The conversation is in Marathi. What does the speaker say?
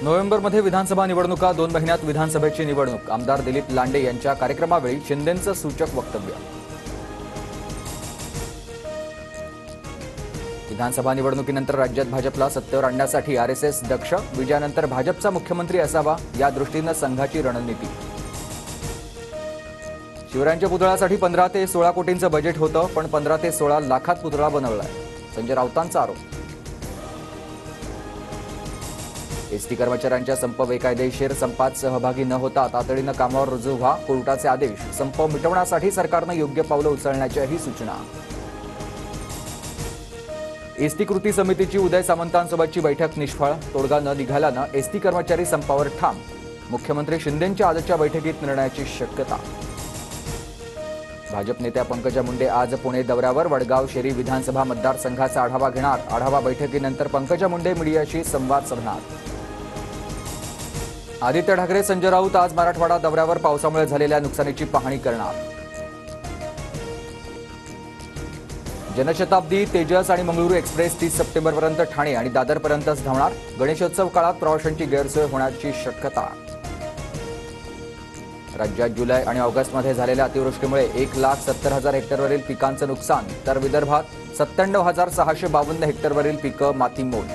नोव्हेंबरमध्ये विधानसभा निवडणुका, 2 महिन्यात विधानसभेची निवडणूक. आमदार दिलीप लांडे यांच्या कार्यक्रमावेळी शिंदेंचं सूचक वक्तव्य. विधानसभा निवडणुकीनंतर राज्यात भाजपला सत्तेवर आणण्यासाठी आरएसएस दक्ष. विजयानंतर भाजपचा मुख्यमंत्री असावा या दृष्टीनं संघाची रणनीती. शिवरायांच्या पुतळ्यासाठी 15 ते 16 कोटींचं बजेट होतं, पण 15 ते 16 लाखात पुतळा बनवलाय. संजय राऊतांचा आरोप. एसटी कर्मचाऱ्यांच्या संप बेकायदेशीर संपात सहभागी न होता तातडीनं कामावर रुजू व्हा, कोर्टाचे आदेश. संप मिटवण्यासाठी सरकारनं योग्य पावलं उचलण्याच्याही सूचना. एसटी कृती समितीची उदय सामंतांसोबतची बैठक निष्फळ. तोडगा न निघाल्यानं एसटी कर्मचारी संपावर ठाम. मुख्यमंत्री शिंदेंच्या आजच्या बैठकीत निर्णयाची शक्यता. भाजप नेत्या पंकजा मुंडे आज पुणे दौऱ्यावर. वडगाव शेरी विधानसभा मतदारसंघाचा आढावा घेणार. आढावा बैठकीनंतर पंकजा मुंडे मीडियाशी संवाद साधणार. आदित्य ठाकरे, संजय राऊत आज मराठवाडा दौऱ्यावर. पावसामुळे झालेल्या नुकसानीची पाहणी करणार. जनशताब्दी, तेजस आणि मंगळुरू एक्सप्रेस 30 सप्टेंबरपर्यंत ठाणे आणि दादरपर्यंतच धावणार. गणेशोत्सव काळात प्रवाशांची गैरसोय होण्याची शक्यता. राज्यात जुलै आणि ऑगस्टमध्ये झालेल्या अतिवृष्टीमुळे 1,70,000 हेक्टरवरील पिकांचं नुकसान, तर विदर्भात 97,652 हेक्टरवरील पिकं मातीमोल.